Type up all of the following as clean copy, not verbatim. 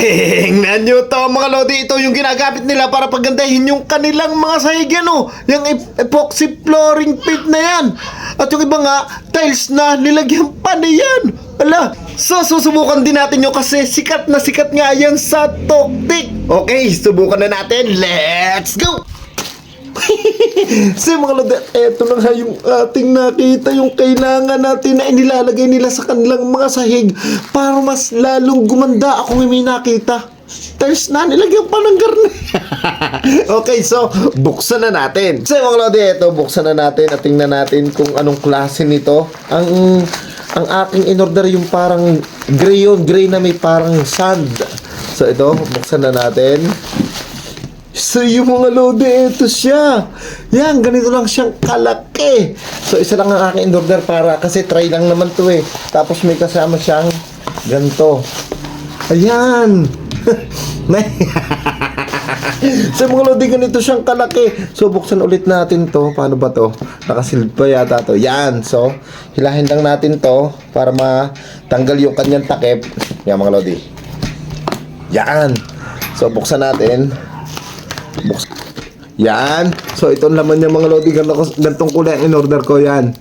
Tingnan nyo to mga lodi, ito yung ginagamit nila para pagandahin yung kanilang mga sahig yan oh. Yung epoxy flooring paint na yan. At yung iba nga, tiles na nilagyan pa na yan. Ala, so susubukan din natin yun kasi sikat na sikat nga yan sa Toktik. Okay, subukan na natin. Let's go! So mga lodi, eto na nga yung ating nakita, yung kailangan natin na inilalagay nila sa kanilang mga sahig para mas lalong gumanda. Ako may nakita tiles na nilagyan pa ng garne. Okay, so buksan na natin. So mga lodi, eto buksan na natin at tingnan natin kung anong klase nito. Ang aking in-order yung parang gray yun, gray na may parang sand. So ito, buksan na natin. So yung mga lodi, ito siya. Yan, ganito lang siyang kalaki. So isa lang ang aking in-order para, kasi try lang naman to eh. Tapos may kasama siyang ganito. Ayan. So mga lodi, ganito siyang kalaki. So buksan ulit natin to. Paano ba to? Nakasilid pa yata to. Yan. So hilahin lang natin to para matanggal yung kanyang takip. Yan mga lodi. Yan. So buksan natin. Yan. So ito laman niya mga lodi. Gantong kulay ang in-order ko. Yan.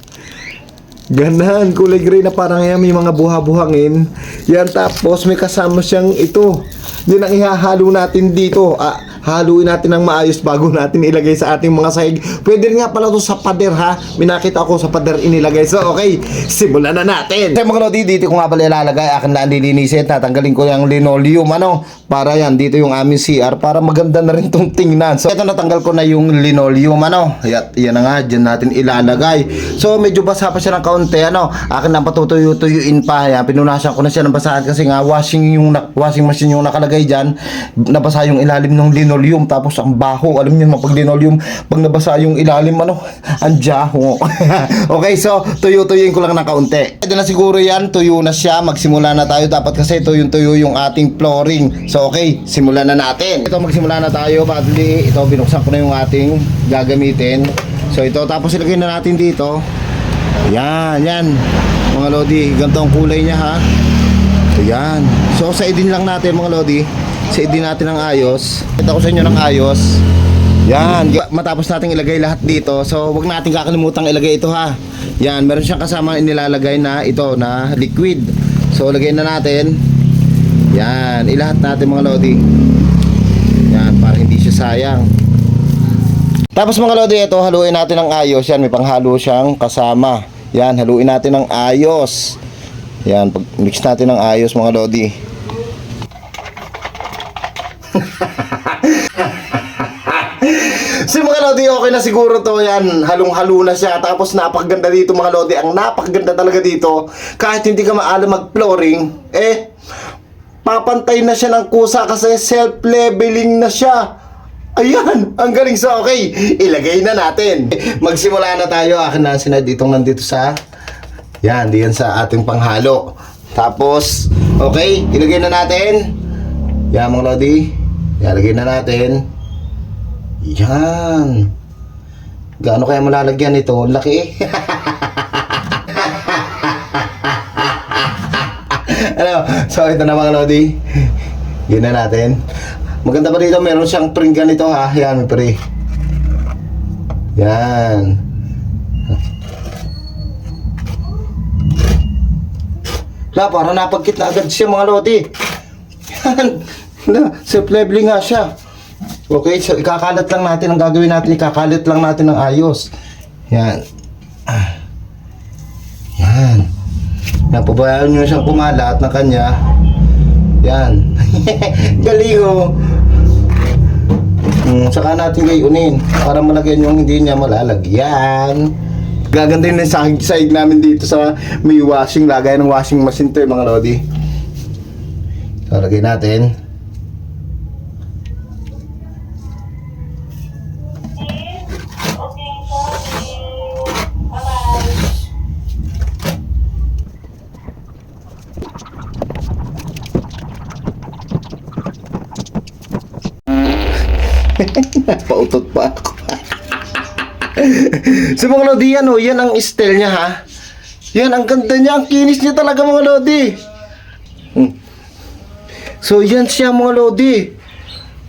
Ganan. Kulay gray na parang yan. May mga buha-buhangin. Yan. Tapos may kasama siyang ito. Yun ang ihahalo natin dito. Haluin natin ng maayos bago natin ilagay sa ating mga sahig. Pwede nga pala to sa pader ha. May nakita ako sa pader inilagay. So okay, simulan na natin. So mga lodi, dito ko nga pala ilalagay. Akin na lilinisin. Tatanggalin ko yung linoleum para yan, dito yung aming CR. Para maganda na rin tong tingnan. So ito, natanggal ko na yung linoleum yan na nga, dyan natin ilalagay. So medyo basa pa siya ng kaunti Akin na patutuyuin pa. Yan, pinunasan ko na siya ng basahan kasi nga washing machine yung nakalagay dyan. Nabasa yung ilalim ng linoleum, tapos ang baho. Alam niyo pag linoleum, pag nabasa yung ilalim ang jaho. Okay, so tuyuin ko lang ng kaunti. Ito na siguro yan, tuyo na siya. Magsimula na tayo. Dapat kasi tuyo yung ating flooring. So okay, simulan na natin. Ito, magsimula na tayo. Badly, ito binuksan ko na yung ating gagamitin. So ito, tapos ilagay na natin dito. Yan mga lodi, ganito ang kulay niya ha. Ayan. So saidin lang natin mga lodi. Saidin natin ng ayos. Kita ko sa inyo ng ayos. Yan. Matapos natin ilagay lahat dito. So wag natin kakalimutan ilagay ito ha. Yan. Meron siyang kasama inilalagay na ito na liquid. So lagay na natin. Yan. Ilahat natin mga lodi. Yan. Para hindi siya sayang. Tapos mga lodi, ito haluin natin ng ayos. Yan. May panghalo siyang kasama. Yan. Haluin natin ng ayos. Yan, mix natin ng ayos mga lodi. So mga lodi, okay na siguro to. Yan, halong-halo na siya. Tapos napakaganda dito mga lodi. Ang napakaganda talaga dito. Kahit hindi ka maalam mag-flooring, papantay na siya ng kusa kasi self-leveling na siya. Ayan, ang galing. So okay, ilagay na natin. Magsimula na tayo. Akin na sinad itong nandito sa yan, diyan sa ating panghalo. Tapos, okay, ilagay na natin. Yan mga lodi. Yan, ilagay na natin. Yan. Gaano kaya malalagyan ito? Laki. So ito na mga lodi. Yan na natin. Maganda pa dito, meron siyang pring ganito ha. Yan, may pre. Yan. Para napagkit na agad siya mga lodi. Yan. Self-leveling nga siya. Okay, so ikakalat lang natin. Ang gagawin natin, ikakalat lang natin ng ayos. Yan. Yan. Napabayaan nyo siyang kumalat na kanya. Yan. Galing saka natin gayunin para malagyan yung hindi niya malalagyan. Gaganda yung sahig namin dito sa may washing, lagay ng washing machine to mga lodi. So lagay natin. Napautot pa ako. So mga lodi, yan ang style niya ha. Yan, ang ganda niya, ang kinis niya talaga mga lodi. So yan siya mga lodi.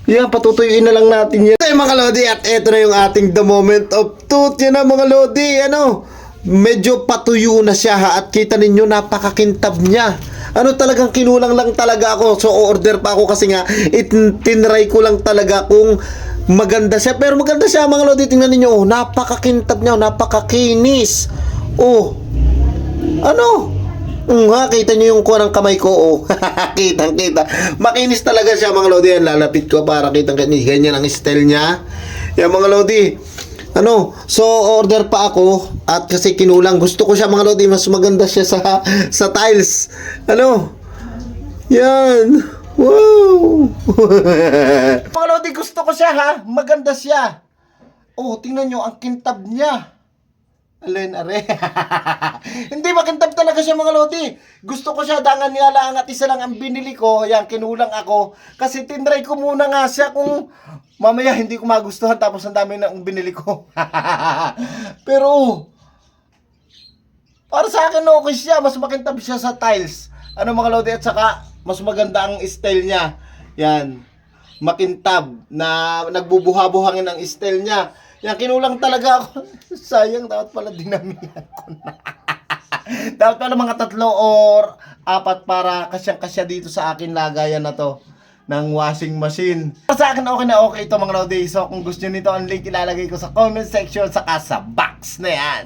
Yan, patutuyuin na lang natin yan. Okay mga lodi, at eto na yung ating the moment of truth. Yan na mga lodi, ano, medyo patuyo na siya ha. At kita ninyo, napakakintab niya. Ano, talagang kinulang lang talaga ako. So order pa ako kasi nga, tinry ko lang talaga kung maganda siya. Pero maganda siya mga lodi, tingnan ninyo, oh, napakakintab niya, oh, napakakinis. Oh, ano? Ha, kita nyo yung kuha ng kamay ko, oh. Kitang kita. Makinis talaga siya mga lodi. Yan, lalapit ko para kitang ganyan ang style niya. Yan mga lodi. Ano, so order pa ako at kasi kinulang. Gusto ko siya mga lodi, mas maganda siya sa tiles. Ano? Yan. Wow. Mga lodi, gusto ko siya ha. Maganda siya. Oh, tingnan nyo ang kintab niya. Alin, are. Hindi, makintab talaga siya mga lodi. Gusto ko siya, dangan nga lang at isa lang ang binili ko. Yan, kinulang ako. Kasi tinry ko muna nga siya kung mamaya hindi ko magustuhan tapos ang dami na ang binili ko. Pero, para sa akin okay siya. Mas makintab siya sa tiles. Ano mga lodi, at saka mas maganda ang style niya. Yan, makintab na nagbubuha-buhangin ang style niya. Yan, kinulang talaga ako. Sayang, dapat pala dinamihan ko na. Dapat pala mga 3 or 4 para kasyang-kasya dito sa akin lagayan na to ng washing machine. Sa akin okay na okay ito mga lodi. So kung gusto nyo nito, ang link ilalagay ko sa comment section saka sa box na yan.